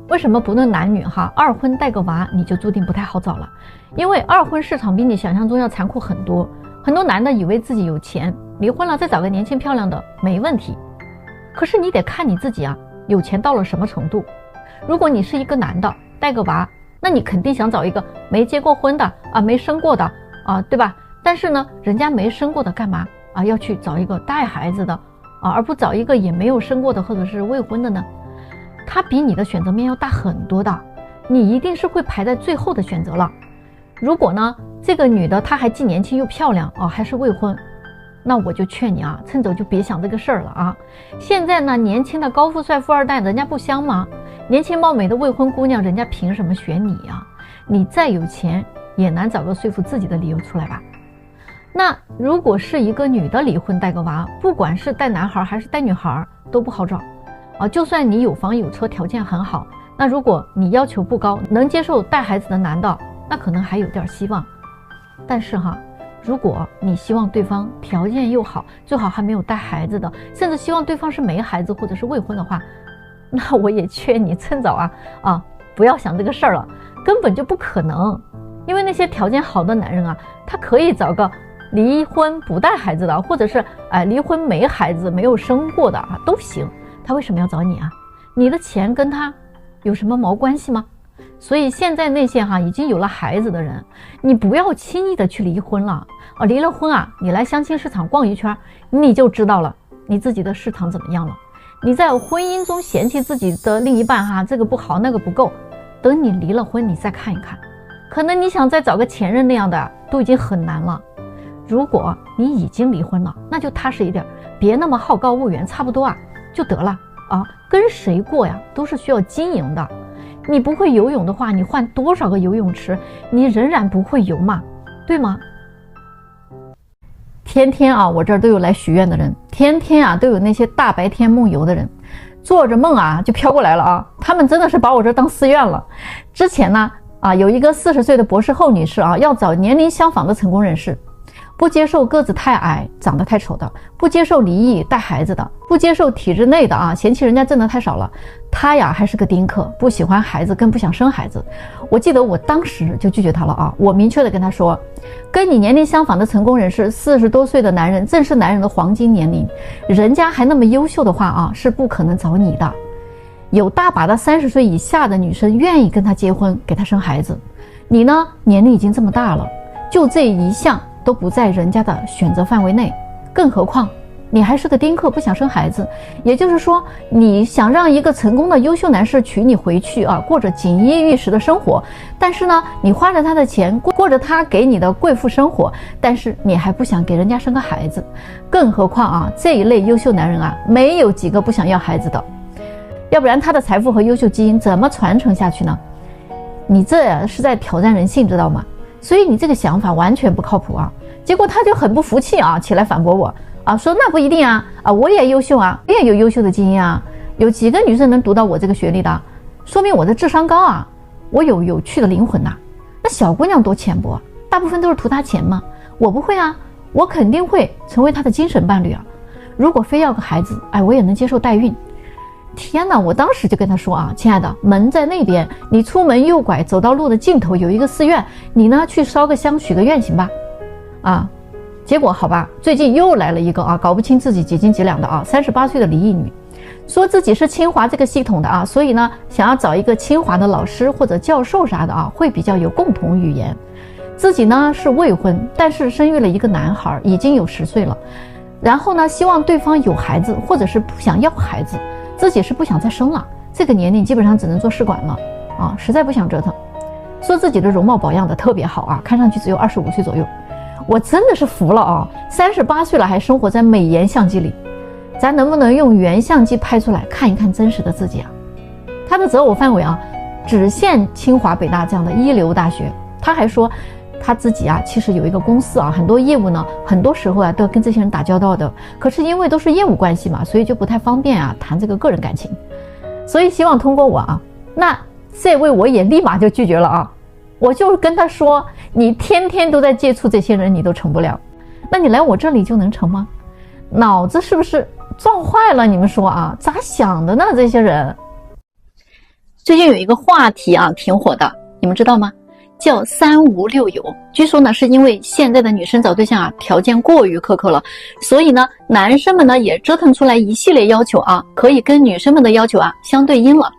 为什么不论男女哈，二婚带个娃你就注定不太好找了？因为二婚市场比你想象中要残酷很多。很多男的以为自己有钱，离婚了再找个年轻漂亮的没问题。可是你得看你自己啊，有钱到了什么程度？如果你是一个男的带个娃，那你肯定想找一个没结过婚的啊，没生过的啊，对吧？但是呢，人家没生过的干嘛啊？要去找一个带孩子的啊，而不找一个也没有生过的或者是未婚的呢？他比你的选择面要大很多的，你一定是会排在最后的选择了。如果呢，这个女的她还既年轻又漂亮啊，还是未婚，那我就劝你啊，趁早就别想这个事儿了啊。现在呢，年轻的高富帅富二代人家不香吗？年轻貌美的未婚姑娘，人家凭什么选你啊？你再有钱也难找个说服自己的理由出来吧。那如果是一个女的离婚带个娃，不管是带男孩还是带女孩都不好找啊。就算你有房有车，条件很好，那如果你要求不高，能接受带孩子的男的，那可能还有点希望。但是哈，如果你希望对方条件又好，最好还没有带孩子的，甚至希望对方是没孩子或者是未婚的话，那我也劝你趁早不要想这个事儿了，根本就不可能。因为那些条件好的男人啊，他可以找个离婚不带孩子的，或者是离婚没孩子没有生过的啊，都行。他为什么要找你啊？你的钱跟他有什么毛关系吗？所以现在那些已经有了孩子的人，你不要轻易的去离婚了啊！离了婚啊，你来相亲市场逛一圈，你就知道了你自己的市场怎么样了。你在婚姻中嫌弃自己的另一半这个不好那个不够，等你离了婚你再看一看，可能你想再找个前任那样的都已经很难了。如果你已经离婚了，那就踏实一点，别那么好高骛远，差不多就得了啊！跟谁过呀，都是需要经营的。你不会游泳的话，你换多少个游泳池，你仍然不会游嘛，对吗？天天我这儿都有来许愿的人，天天都有那些大白天梦游的人，做着梦就飘过来了他们真的是把我这当寺院了。之前呢有一个40岁的博士后女士要找年龄相仿的成功人士，不接受个子太矮长得太丑的，不接受离异带孩子的，不接受体制内的嫌弃人家挣得太少了。她还是个丁克，不喜欢孩子，更不想生孩子。我记得我当时就拒绝她了我明确的跟她说，跟你年龄相仿的成功人士，40多岁的男人正是男人的黄金年龄，人家还那么优秀的话是不可能找你的。有大把的30岁以下的女生愿意跟他结婚，给他生孩子。你呢，年龄已经这么大了，就这一项都不在人家的选择范围内，更何况你还是个丁克，不想生孩子。也就是说，你想让一个成功的优秀男士娶你回去过着锦衣玉食的生活，但是呢，你花着他的钱，过着他给你的贵妇生活，但是你还不想给人家生个孩子。更何况这一类优秀男人没有几个不想要孩子的，要不然他的财富和优秀基因怎么传承下去呢？你这是在挑战人性，知道吗？所以你这个想法完全不靠谱结果他就很不服气起来反驳我说那不一定我也优秀我也有优秀的基因有几个女生能读到我这个学历的，说明我的智商高我有有趣的灵魂那小姑娘多浅薄，大部分都是图她钱嘛。我不会我肯定会成为她的精神伴侣如果非要个孩子我也能接受代孕。天哪，我当时就跟他说亲爱的，门在那边，你出门右拐走到路的尽头有一个寺院，你呢去烧个香许个愿行吧结果好吧，最近又来了一个搞不清自己几斤几两的38岁的离异女，说自己是清华这个系统的所以呢想要找一个清华的老师或者教授啥的会比较有共同语言。自己呢是未婚，但是生育了一个男孩，已经有10岁了，然后呢希望对方有孩子，或者是不想要孩子，自己是不想再生了，这个年龄基本上只能做试管了实在不想折腾。说自己的容貌保养的特别好看上去只有25岁左右。我真的是服了38岁了还生活在美颜相机里，咱能不能用原相机拍出来看一看真实的自己他的择偶范围只限清华北大这样的一流大学。他还说他自己其实有一个公司很多业务呢，很多时候都要跟这些人打交道的，可是因为都是业务关系嘛，所以就不太方便谈这个个人感情。所以希望通过我那这位我也立马就拒绝了我就跟他说，你天天都在接触这些人，你都成不了，那你来我这里就能成吗？脑子是不是撞坏了？你们说咋想的呢？这些人最近有一个话题啊，挺火的，你们知道吗？叫三无六有。据说呢，是因为现在的女生找对象啊，条件过于苛刻了，所以呢，男生们呢也折腾出来一系列要求啊，可以跟女生们的要求啊相对应了。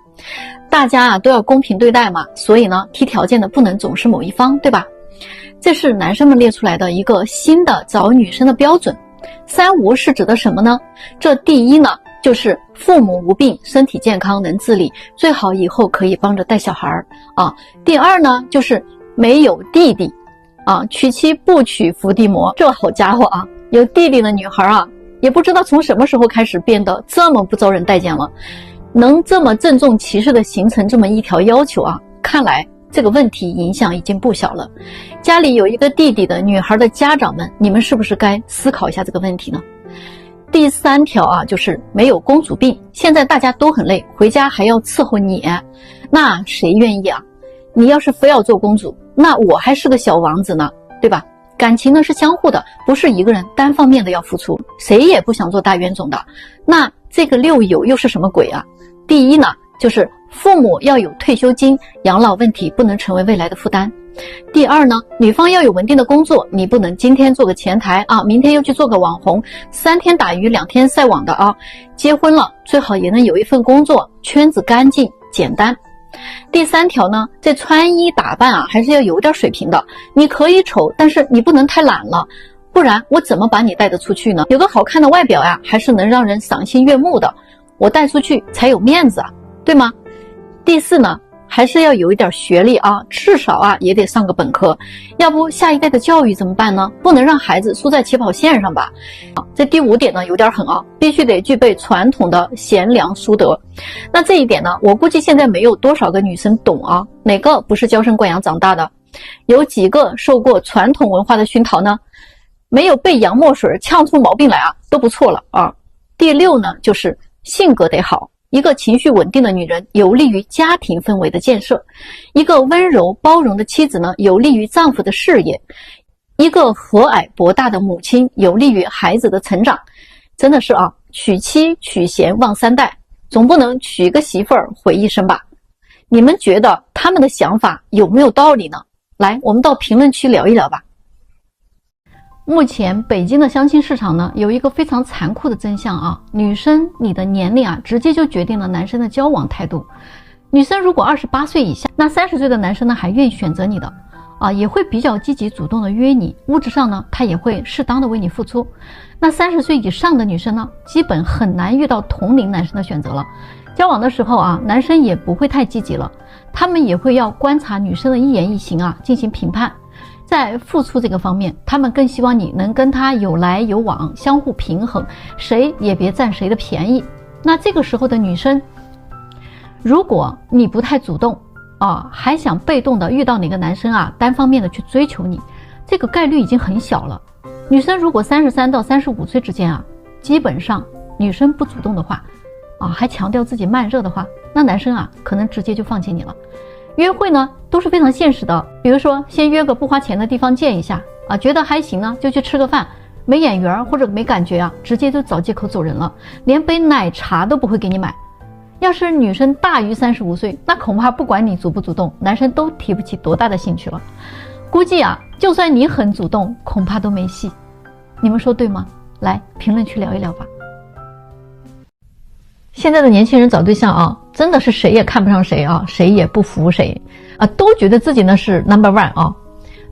大家啊都要公平对待嘛，所以呢，提条件的不能总是某一方，对吧？这是男生们列出来的一个新的找女生的标准。三无是指的什么呢？这第一呢，就是父母无病，身体健康，能自理，最好以后可以帮着带小孩啊。第二呢，就是没有弟弟啊，娶妻不娶伏地魔。这好家伙啊，有弟弟的女孩啊，也不知道从什么时候开始变得这么不招人待见了，能这么郑重其事的形成这么一条要求啊，看来这个问题影响已经不小了。家里有一个弟弟的女孩的家长们，你们是不是该思考一下这个问题呢？第三条啊，就是没有公主病。现在大家都很累，回家还要伺候你，那谁愿意啊？你要是非要做公主，那我还是个小王子呢，对吧？感情呢是相互的，不是一个人单方面的要付出，谁也不想做大冤种的。那这个六有又是什么鬼啊？第一呢，就是父母要有退休金，养老问题不能成为未来的负担。第二呢，女方要有稳定的工作，你不能今天做个前台啊，明天又去做个网红，3天打鱼2天晒网的啊。结婚了最好也能有一份工作，圈子干净简单。第三条呢，这穿衣打扮啊还是要有点水平的，你可以丑，但是你不能太懒了，不然我怎么把你带得出去呢？有个好看的外表呀，还是能让人赏心悦目的，我带出去才有面子啊，对吗？第四呢，还是要有一点学历啊，至少啊也得上个本科，要不下一代的教育怎么办呢？不能让孩子输在起跑线上吧。这第5点呢有点狠啊，必须得具备传统的贤良淑德。那这一点呢，我估计现在没有多少个女生懂啊，哪个不是娇生惯养长大的？有几个受过传统文化的熏陶呢？没有被洋墨水呛出毛病来啊，都不错了啊。第6呢，就是性格得好。一个情绪稳定的女人有利于家庭氛围的建设，一个温柔包容的妻子呢有利于丈夫的事业，一个和蔼博大的母亲有利于孩子的成长。真的是啊，娶妻娶贤旺3代，总不能娶个媳妇儿毁一生吧？你们觉得他们的想法有没有道理呢？来，我们到评论区聊一聊吧。目前北京的相亲市场呢，有一个非常残酷的真相啊，女生你的年龄啊，直接就决定了男生的交往态度。女生如果28岁以下，那30岁的男生呢，还愿意选择你的啊，也会比较积极主动的约你，物质上呢，他也会适当的为你付出。那30岁以上的女生呢，基本很难遇到同龄男生的选择了。交往的时候啊，男生也不会太积极了，他们也会要观察女生的一言一行啊，进行评判。在付出这个方面，他们更希望你能跟他有来有往，相互平衡，谁也别占谁的便宜。那这个时候的女生，如果你不太主动啊，还想被动的遇到哪个男生啊，单方面的去追求你，这个概率已经很小了。女生如果33到35岁之间啊，基本上女生不主动的话啊，还强调自己慢热的话，那男生啊可能直接就放弃你了。约会呢都是非常现实的，比如说先约个不花钱的地方见一下啊，觉得还行呢就去吃个饭，没眼缘或者没感觉啊，直接就找借口走人了，连杯奶茶都不会给你买。要是女生大于35岁，那恐怕不管你主不主动，男生都提不起多大的兴趣了。估计啊，就算你很主动，恐怕都没戏。你们说对吗？来评论区聊一聊吧。现在的年轻人找对象啊，真的是谁也看不上谁啊，谁也不服谁啊，都觉得自己呢是 No.1 啊。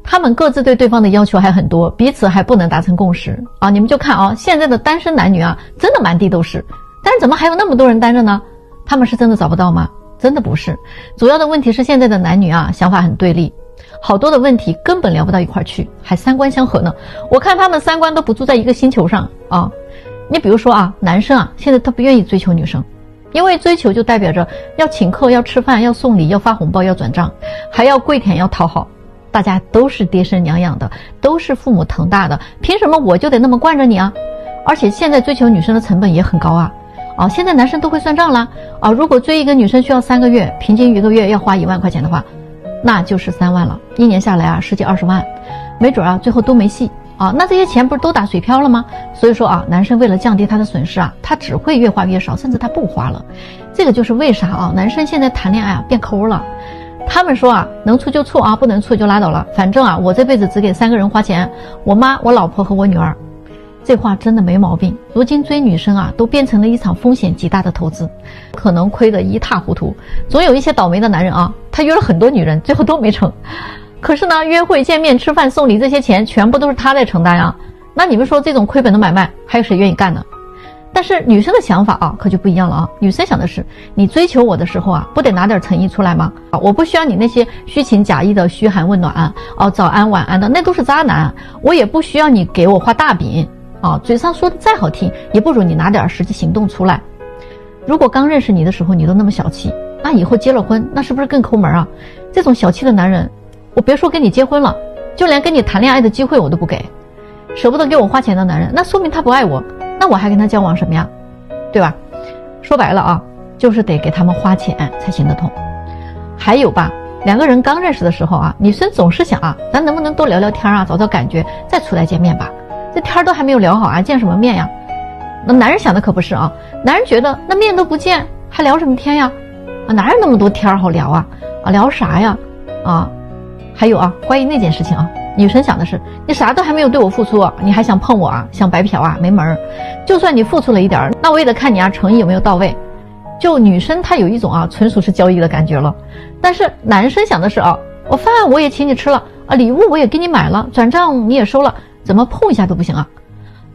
他们各自对对方的要求还很多，彼此还不能达成共识啊。你们就看啊，现在的单身男女啊，真的满地都是，但是怎么还有那么多人单着呢？他们是真的找不到吗？真的不是，主要的问题是现在的男女啊，想法很对立，好多的问题根本聊不到一块去，还三观相合呢。我看他们三观都不住在一个星球上啊。你比如说啊，男生啊，现在他不愿意追求女生，因为追求就代表着要请客、要吃饭、要送礼、要发红包、要转账，还要跪舔、要讨好。大家都是爹生娘养的，都是父母疼大的，凭什么我就得那么惯着你啊？而且现在追求女生的成本也很高啊！现在男生都会算账啦啊！如果追一个女生需要3个月，平均1个月要花1万块钱的话，那就是3万了，1年下来啊，10几20万，没准啊最后都没戏啊，那这些钱不是都打水漂了吗？所以说啊，男生为了降低他的损失啊，他只会越花越少，甚至他不花了。这个就是为啥啊，男生现在谈恋爱啊变抠了。他们说啊，能处就处啊，不能处就拉倒了。反正啊，我这辈子只给3个人花钱，我妈、我老婆和我女儿。这话真的没毛病。如今追女生啊，都变成了一场风险极大的投资，可能亏得一塌糊涂。总有一些倒霉的男人啊，他约了很多女人，最后都没成。可是呢，约会、见面、吃饭、送礼这些钱全部都是他在承担啊。那你们说这种亏本的买卖，还有谁愿意干呢？但是女生的想法啊，可就不一样了啊。女生想的是，你追求我的时候啊，不得拿点诚意出来吗？啊，我不需要你那些虚情假意的嘘寒问暖啊，早安晚安的，那都是渣男。我也不需要你给我画大饼啊，嘴上说的再好听，也不如你拿点实际行动出来。如果刚认识你的时候你都那么小气，那以后结了婚，那是不是更抠门啊？这种小气的男人，我别说跟你结婚了，就连跟你谈恋爱的机会我都不给。舍不得给我花钱的男人，那说明他不爱我，那我还跟他交往什么呀？对吧？说白了啊，就是得给他们花钱才行得通。还有吧，2个人刚认识的时候啊，女生总是想啊，咱能不能多聊聊天啊，找找感觉，再出来见面吧。这天都还没有聊好啊，见什么面呀？那男人想的可不是啊，男人觉得那面都不见，还聊什么天呀？啊，哪有那么多天好聊啊？啊，聊啥呀？啊，还有啊，关于那件事情啊，女生想的是，你啥都还没有对我付出，你还想碰我啊？想白嫖啊？没门儿！就算你付出了一点，那我也得看你啊，诚意有没有到位。就女生她有一种啊，纯属是交易的感觉了。但是男生想的是啊，我饭我也请你吃了啊，礼物我也给你买了，转账你也收了，怎么碰一下都不行啊？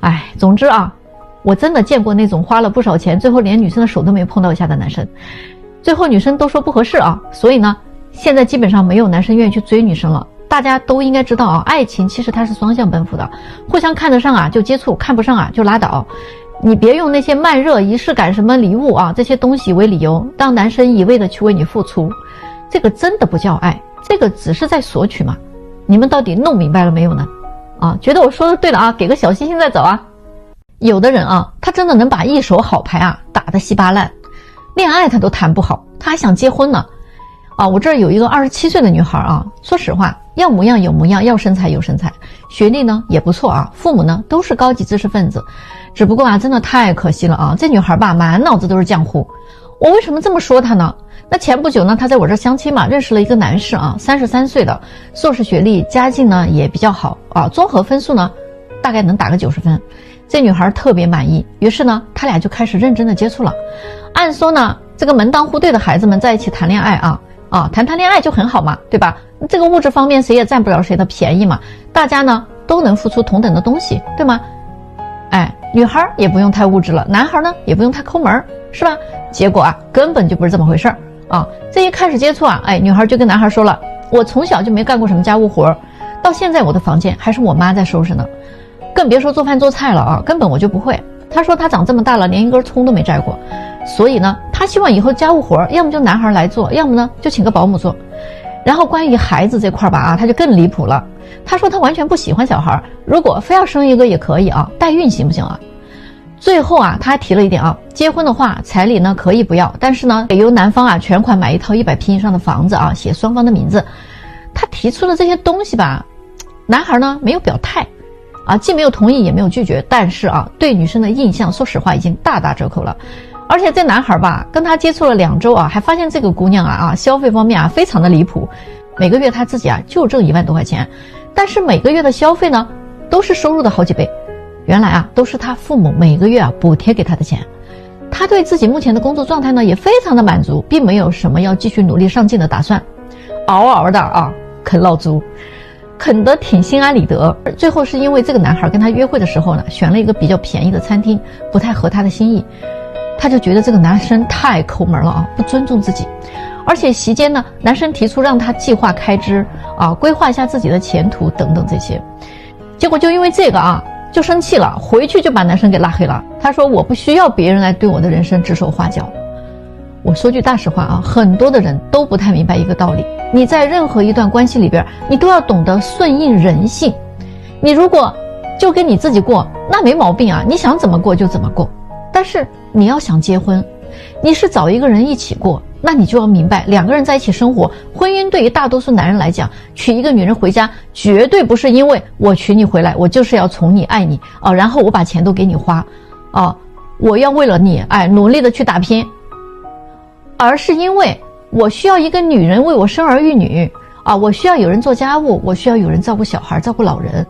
哎，总之啊，我真的见过那种花了不少钱，最后连女生的手都没碰到一下的男生。最后女生都说不合适啊，所以呢，现在基本上没有男生愿意去追女生了。大家都应该知道啊，爱情其实它是双向奔赴的，互相看得上啊就接触，看不上啊就拉倒。你别用那些慢热、仪式感、什么礼物啊这些东西为理由，让男生一味的去为你付出，这个真的不叫爱，这个只是在索取嘛。你们到底弄明白了没有呢？啊，觉得我说的对了啊，给个小心心再走啊。有的人啊，他真的能把一手好牌啊打得稀巴烂，恋爱他都谈不好，他还想结婚呢。啊，我这儿有一个27岁的女孩啊，说实话，要模样有模样，要身材有身材，学历呢也不错啊，父母呢都是高级知识分子，只不过啊，真的太可惜了啊，这女孩吧，满脑子都是浆糊。我为什么这么说她呢？那前不久呢，她在我这儿相亲嘛，认识了一个男士啊，33岁的，硕士学历，家境呢也比较好啊，综合分数呢大概能打个90分。这女孩特别满意，于是呢，他俩就开始认真的接触了。按说呢，这个门当户对的孩子们在一起谈恋爱谈恋爱就很好嘛，对吧？这个物质方面谁也占不了谁的便宜嘛，大家呢都能付出同等的东西，对吗？哎，女孩也不用太物质了，男孩呢也不用太抠门，是吧？结果啊，根本就不是这么回事啊！这一开始接触啊，哎，女孩就跟男孩说了，我从小就没干过什么家务活，到现在我的房间还是我妈在收拾呢，更别说做饭做菜了啊，根本我就不会。她说她长这么大了，连一根葱都没摘过。所以呢，他希望以后家务活要么就男孩来做，要么呢就请个保姆做。然后关于孩子这块吧啊，他就更离谱了。他说他完全不喜欢小孩，如果非要生一个也可以啊，代孕行不行啊？最后啊，他还提了一点啊，结婚的话彩礼呢可以不要，但是呢得由男方啊全款买一套100平以上的房子啊，写双方的名字。他提出了这些东西吧，男孩呢没有表态啊，既没有同意也没有拒绝，但是啊，对女生的印象说实话已经大打折扣了。而且这男孩吧，跟他接触了2周啊，还发现这个姑娘消费方面啊非常的离谱，每个月他自己啊就挣1万多块钱，但是每个月的消费呢都是收入的好几倍，原来啊都是他父母每个月啊补贴给他的钱。他对自己目前的工作状态呢也非常的满足，并没有什么要继续努力上进的打算，嗷嗷的啊啃老族，啃得挺心安理得。最后是因为这个男孩跟他约会的时候呢，选了一个比较便宜的餐厅，不太合他的心意。他就觉得这个男生太抠门了啊，不尊重自己，而且席间呢，男生提出让他计划开支啊，规划一下自己的前途等等这些，结果就因为这个啊，就生气了，回去就把男生给拉黑了。他说我不需要别人来对我的人生指手画脚。我说句大实话啊，很多的人都不太明白一个道理，你在任何一段关系里边，你都要懂得顺应人性。你如果就跟你自己过，那没毛病啊，你想怎么过就怎么过。但是你要想结婚，你是找一个人一起过，那你就要明白，两个人在一起生活，婚姻对于大多数男人来讲，娶一个女人回家，绝对不是因为我娶你回来，我就是要宠你爱你啊，然后我把钱都给你花啊，我要为了你努力的去打拼，而是因为我需要一个女人为我生儿育女啊，我需要有人做家务，我需要有人照顾小孩，照顾老人。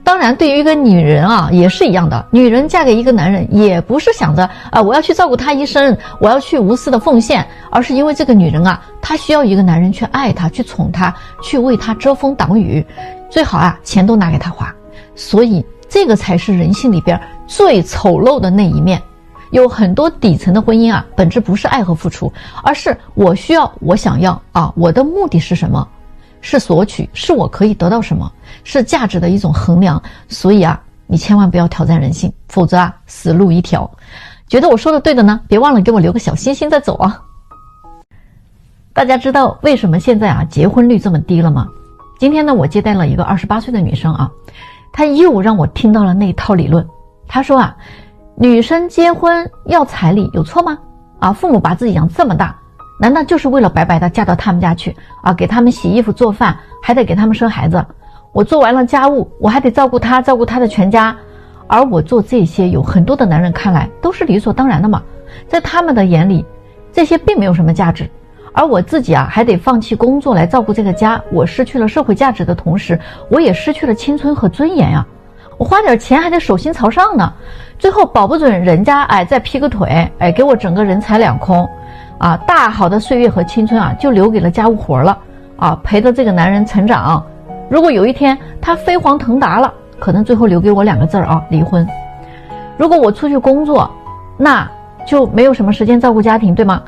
当然对于一个女人啊也是一样的，女人嫁给一个男人也不是想着我要去照顾他一生，我要去无私的奉献，而是因为这个女人啊，她需要一个男人去爱她，去宠她，去为她遮风挡雨，最好钱都拿给她花。所以这个才是人性里边最丑陋的那一面。有很多底层的婚姻啊，本质不是爱和付出，而是我需要，我想要我的目的是什么？是索取，是我可以得到什么，是价值的一种衡量。所以你千万不要挑战人性，否则死路一条。觉得我说的对的呢，别忘了给我留个小心心再走啊。大家知道为什么现在结婚率这么低了吗？今天呢，我接待了一个28岁的女生她又让我听到了那一套理论。她说女生结婚要彩礼有错吗？父母把自己养这么大，难道就是为了白白的嫁到他们家去给他们洗衣服做饭，还得给他们生孩子？我做完了家务，我还得照顾他的全家，而我做这些有很多的男人看来都是理所当然的嘛，在他们的眼里这些并没有什么价值，而我自己还得放弃工作来照顾这个家，我失去了社会价值的同时，我也失去了青春和尊严呀。我花点钱还得手心朝上呢，最后保不准人家再劈个腿给我整个人财两空大好的岁月和青春就留给了家务活了陪着这个男人成长。如果有一天他飞黄腾达了，可能最后留给我2个字离婚。如果我出去工作，那就没有什么时间照顾家庭，对吗？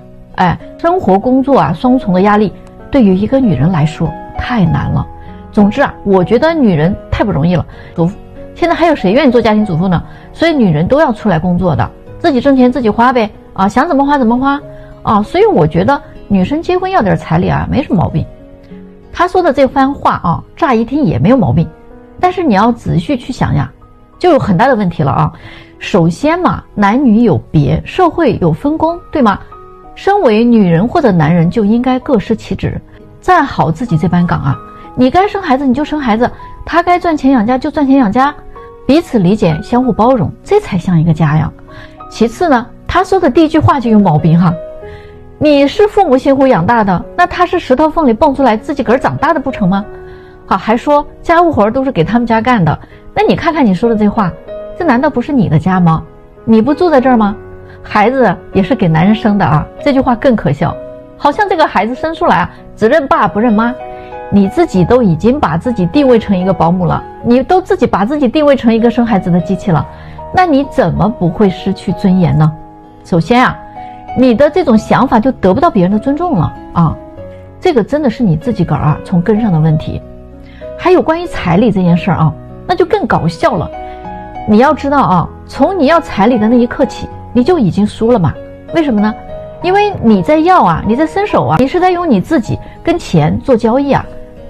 生活工作双重的压力对于一个女人来说太难了。总之我觉得女人太不容易了，现在还有谁愿意做家庭主妇呢？所以女人都要出来工作的，自己挣钱自己花呗想怎么花怎么花所以我觉得女生结婚要点彩礼没什么毛病。他说的这番话乍一听也没有毛病，但是你要仔细去想呀，就有很大的问题了首先嘛，男女有别，社会有分工，对吗？身为女人或者男人就应该各司其职，站好自己这班岗你该生孩子你就生孩子，他该赚钱养家就赚钱养家，彼此理解相互包容，这才像一个家呀。其次呢，他说的第一句话就有毛病你是父母辛苦养大的，那他是石头缝里蹦出来自己个儿长大的不成吗？还说家务活都是给他们家干的，那你看看你说的这话，这难道不是你的家吗？你不住在这儿吗？孩子也是给男人生的这句话更可笑，好像这个孩子生出来只认爸不认妈。你自己都已经把自己定位成一个保姆了，你都自己把自己定位成一个生孩子的机器了，那你怎么不会失去尊严呢？首先你的这种想法就得不到别人的尊重了这个真的是你自己个儿从根上的问题。还有关于彩礼这件事那就更搞笑了。你要知道从你要彩礼的那一刻起，你就已经输了嘛。为什么呢？因为你在要你在伸手你是在用你自己跟钱做交易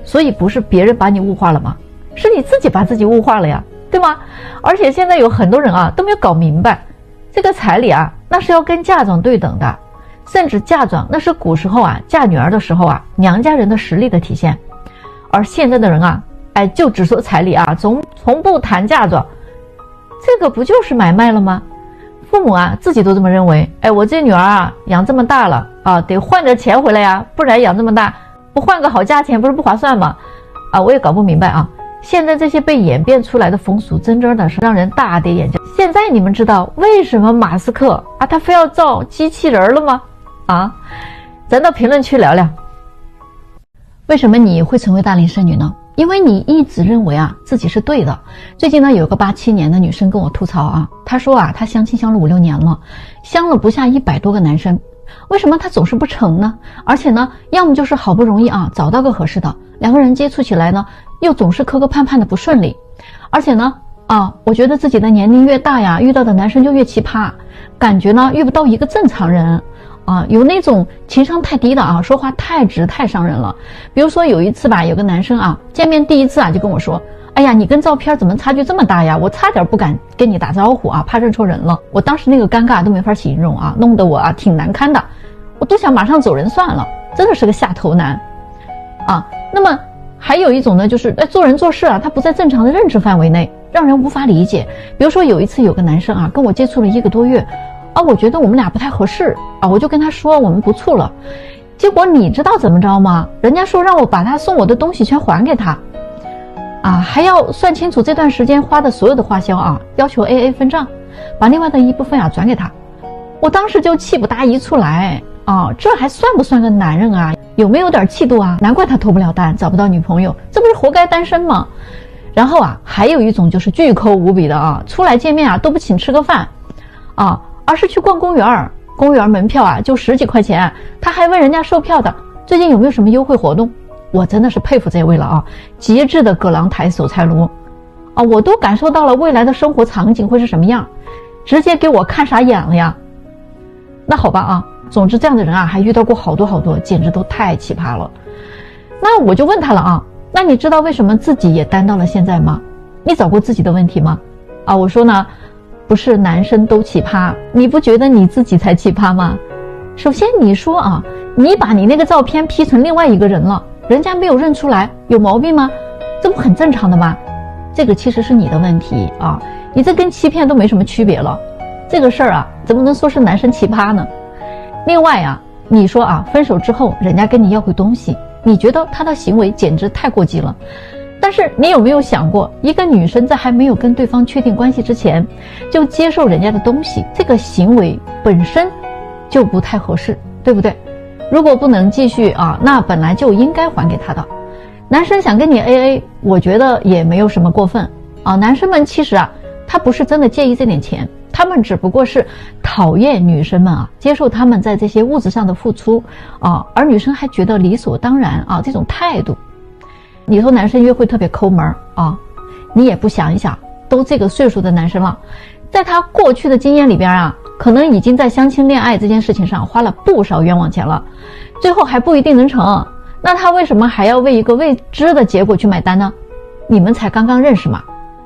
所以不是别人把你物化了吗？是你自己把自己物化了呀，对吗？而且现在有很多人都没有搞明白，这个彩礼那是要跟嫁妆对等的，甚至嫁妆那是古时候嫁女儿的时候娘家人的实力的体现，而现在的人就只说彩礼从不谈嫁妆，这个不就是买卖了吗？父母自己都这么认为，我这女儿养这么大了得换点钱回来呀，不然养这么大不换个好价钱不是不划算吗？我也搞不明白现在这些被演变出来的风俗真的是让人大跌眼镜。现在你们知道为什么马斯克他非要造机器人了吗？咱到评论区聊聊，为什么你会成为大龄剩女呢？因为你一直认为自己是对的。最近呢，有个87年的女生跟我吐槽她说她相亲相了5-6年了，相了不下100多个男生，为什么她总是不成呢？而且呢，要么就是好不容易找到个合适的，两个人接触起来呢，又总是磕磕绊绊的不顺利。而且呢我觉得自己的年龄越大呀，遇到的男生就越奇葩，感觉呢遇不到一个正常人有那种情商太低的说话太直太伤人了。比如说有一次吧，有个男生见面第一次就跟我说，哎呀，你跟照片怎么差距这么大呀，我差点不敢跟你打招呼怕认错人了。我当时那个尴尬都没法形容弄得我挺难堪的。我都想马上走人算了，真的是个下头男啊。那么还有一种呢，就是做人做事啊，他不在正常的认知范围内，让人无法理解。比如说有一次有个男生啊跟我接触了1个多月啊，我觉得我们俩不太合适啊，我就跟他说我们不处了。结果你知道怎么着吗？人家说让我把他送我的东西全还给他啊，还要算清楚这段时间花的所有的花销啊，要求 AA 分账，把另外的一部分啊转给他。我当时就气不打一处来啊，这还算不算个男人啊？有没有点气度啊？难怪他脱不了单，找不到女朋友，这不是活该单身吗？然后啊，还有一种就是巨抠无比的啊，出来见面啊都不请吃个饭啊，而是去逛公园，公园门票啊就10几块钱，他还问人家售票的最近有没有什么优惠活动。我真的是佩服这位了啊，极致的葛朗台守财奴啊，我都感受到了未来的生活场景会是什么样，直接给我看傻眼了呀。那好吧啊，总之这样的人啊还遇到过好多，简直都太奇葩了。那我就问他了啊，那你知道为什么自己也单到了现在吗？你找过自己的问题吗？啊，我说呢，不是男生都奇葩，你不觉得你自己才奇葩吗？首先你说啊，你把你那个照片 P 成另外一个人了，人家没有认出来，有毛病吗？这不很正常的吗？这个其实是你的问题啊，你这跟欺骗都没什么区别了。这个事儿啊，怎么能说是男生奇葩呢？另外啊，你说啊，分手之后人家跟你要回东西，你觉得他的行为简直太过激了。但是你有没有想过，一个女生在还没有跟对方确定关系之前就接受人家的东西，这个行为本身就不太合适，对不对？如果不能继续啊，那本来就应该还给他的。男生想跟你 AA， 我觉得也没有什么过分啊。男生们其实啊，他不是真的介意这点钱，他们只不过是讨厌女生们啊接受他们在这些物质上的付出啊，而女生还觉得理所当然啊，这种态度。你说男生约会特别抠门啊，你也不想一想，都这个岁数的男生了，在他过去的经验里边啊，可能已经在相亲恋爱这件事情上花了不少冤枉钱了，最后还不一定能成，那他为什么还要为一个未知的结果去买单呢？你们才刚刚认识嘛。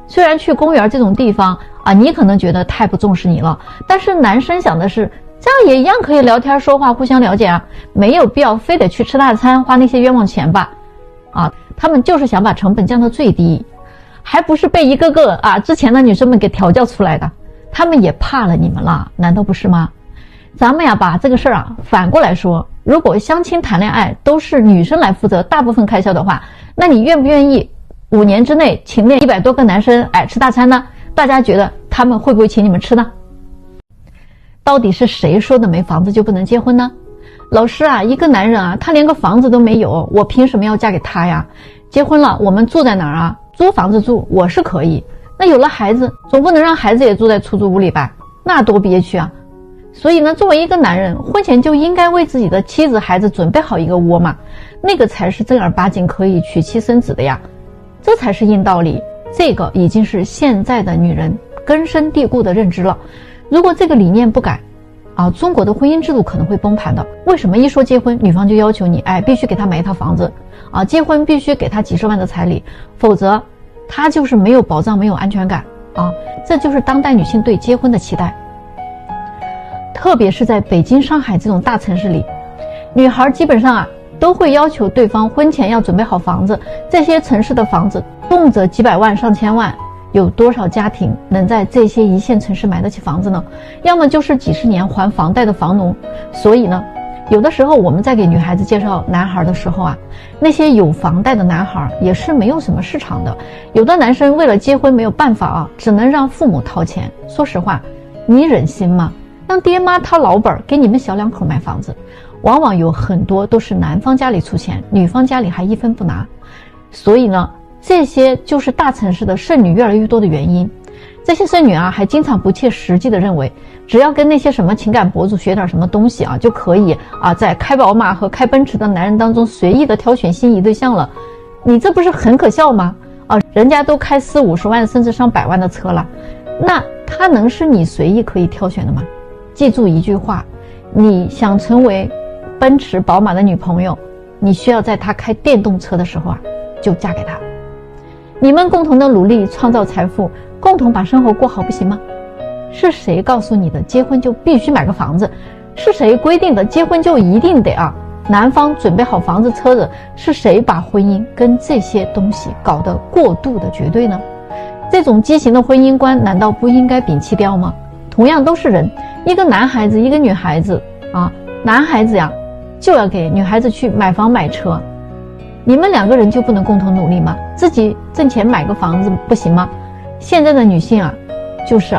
虽然去公园这种地方啊，你可能觉得太不重视你了，但是男生想的是这样也一样可以聊天说话互相了解啊，没有必要非得去吃大餐花那些冤枉钱吧。啊，他们就是想把成本降到最低，还不是被一个个啊之前的女生们给调教出来的，他们也怕了你们了，难道不是吗？咱们呀把这个事儿啊反过来说，如果相亲谈恋爱都是女生来负责大部分开销的话，那你愿不愿意5年之内请那100多个男生吃大餐呢？大家觉得他们会不会请你们吃呢？到底是谁说的没房子就不能结婚呢？老师啊，一个男人啊，他连个房子都没有，我凭什么要嫁给他呀？结婚了我们住在哪儿啊？租房子住我是可以，那有了孩子总不能让孩子也住在出租屋里吧，那多憋屈啊。所以呢，作为一个男人，婚前就应该为自己的妻子孩子准备好一个窝嘛，那个才是正儿八经可以娶妻生子的呀，这才是硬道理。这个已经是现在的女人根深蒂固的认知了，如果这个理念不改啊，中国的婚姻制度可能会崩盘的。为什么一说结婚，女方就要求你必须给她买一套房子啊，结婚必须给她几十万的彩礼，否则她就是没有保障没有安全感啊，这就是当代女性对结婚的期待。特别是在北京上海这种大城市里，女孩基本上啊都会要求对方婚前要准备好房子，这些城市的房子动辄几百万上千万，有多少家庭能在这些一线城市买得起房子呢？要么就是几十年还房贷的房奴。所以呢，有的时候我们在给女孩子介绍男孩的时候啊，那些有房贷的男孩也是没有什么市场的。有的男生为了结婚没有办法啊，只能让父母掏钱。说实话，你忍心吗？让爹妈掏老本给你们小两口买房子，往往有很多都是男方家里出钱，女方家里还一分不拿。所以呢，这些就是大城市的剩女越来越多的原因。这些剩女啊，还经常不切实际的认为，只要跟那些什么情感博主学点什么东西啊，就可以啊，在开宝马和开奔驰的男人当中随意的挑选心仪对象了。你这不是很可笑吗？啊，人家都开40、50万甚至上100万的车了，那他能是你随意可以挑选的吗？记住一句话，你想成为奔驰宝马的女朋友，你需要在他开电动车的时候啊，就嫁给他。你们共同的努力创造财富，共同把生活过好不行吗？是谁告诉你的结婚就必须买个房子？是谁规定的结婚就一定得男方准备好房子车子？是谁把婚姻跟这些东西搞得过度的绝对呢？这种畸形的婚姻观难道不应该摒弃掉吗？同样都是人，一个男孩子一个女孩子男孩子呀就要给女孩子去买房买车，你们2个人就不能共同努力吗？自己挣钱买个房子不行吗？现在的女性就是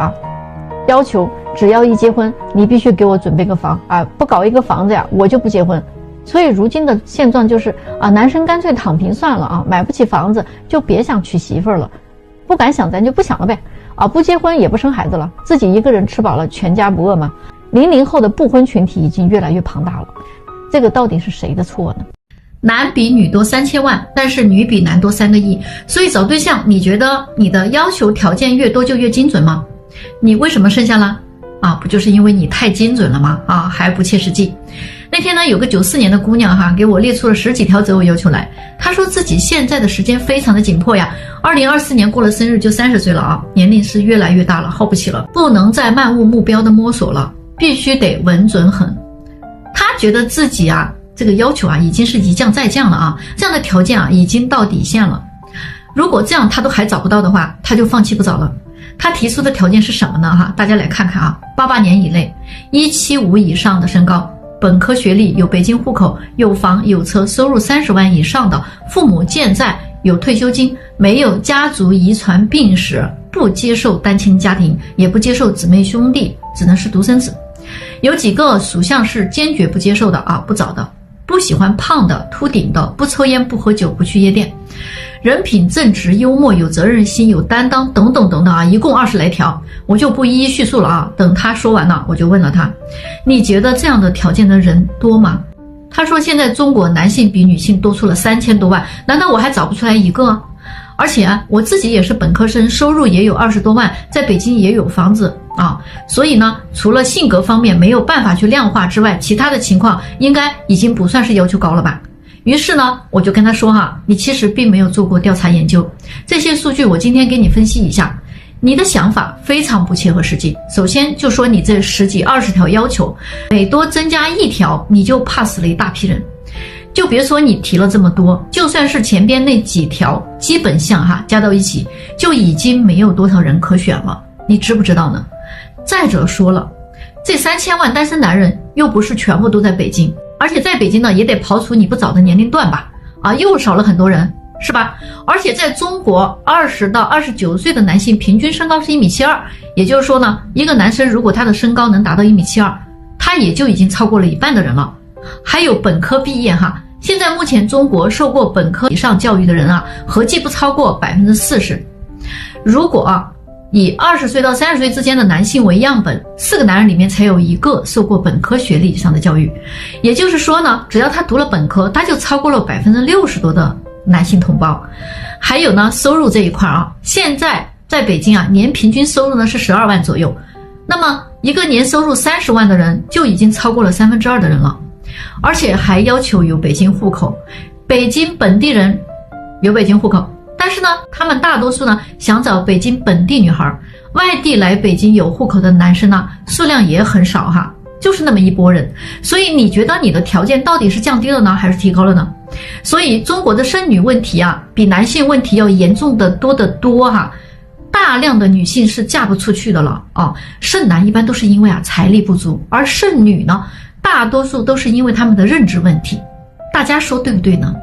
要求只要一结婚你必须给我准备个房不搞一个房子呀我就不结婚。所以如今的现状就是男生干脆躺平算了买不起房子就别想娶媳妇了，不敢想咱就不想了呗不结婚也不生孩子了，自己一个人吃饱了全家不饿吗？00后的不婚群体已经越来越庞大了，这个到底是谁的错呢？男比女多3000万，但是女比男多3个亿，所以找对象你觉得你的要求条件越多就越精准吗？你为什么剩下了不就是因为你太精准了吗？还不切实际。那天呢，有个94年的姑娘给我列出了10几条择偶要求来。她说自己现在的时间非常的紧迫呀，2024年过了生日就30岁了年龄是越来越大了，耗不起了，不能再漫无目标的摸索了，必须得稳准狠。她觉得自己这个要求已经是一降再降了这样的条件已经到底线了。如果这样她都还找不到的话，她就放弃不找了。她提出的条件是什么呢？大家来看看88年以内，175以上的身高，本科学历，有北京户口，有房有车，收入30万以上的，父母健在，有退休金，没有家族遗传病史，不接受单亲家庭，也不接受姊妹兄弟，只能是独生子。有几个属相是坚决不接受的不找的。不喜欢胖的、秃顶的，不抽烟、不喝酒、不去夜店，人品正直、幽默、有责任心、有担当等等等等一共20来条，我就不一一叙述了等他说完了，我就问了他，你觉得这样的条件的人多吗？他说现在中国男性比女性多出了3000多万，难道我还找不出来一个？而且我自己也是本科生，收入也有20多万，在北京也有房子所以呢，除了性格方面没有办法去量化之外，其他的情况应该已经不算是要求高了吧。于是呢，我就跟他说你其实并没有做过调查研究，这些数据我今天给你分析一下，你的想法非常不切合实际。首先就说你这10几20条要求，每多增加1条你就怕死了一大批人。就别说你提了这么多，就算是前边那几条基本项加到一起，就已经没有多少人可选了，你知不知道呢？再者说了，这3000万单身男人又不是全部都在北京，而且在北京呢也得刨除你不找的年龄段吧又少了很多人，是吧？而且在中国20到29岁的男性平均身高是1.72米，也就是说呢，一个男生如果他的身高能达到1.72米，他也就已经超过了一半的人了。还有本科毕业现在目前中国受过本科以上教育的人合计不超过40%。如果以20岁到30岁之间的男性为样本，4个男人里面才有1个受过本科学历以上的教育。也就是说呢，只要他读了本科，他就超过了60%多的男性同胞。还有呢，收入这一块现在在北京年平均收入呢是12万左右，那么一个年收入30万的人就已经超过了2/3的人了。而且还要求有北京户口，北京本地人有北京户口，但是呢，他们大多数呢想找北京本地女孩，外地来北京有户口的男生呢数量也很少就是那么一拨人。所以你觉得你的条件到底是降低了呢，还是提高了呢？所以中国的剩女问题比男性问题要严重的多得多大量的女性是嫁不出去的了剩男一般都是因为财力不足，而剩女呢大多数都是因为他们的认知问题。大家说对不对呢？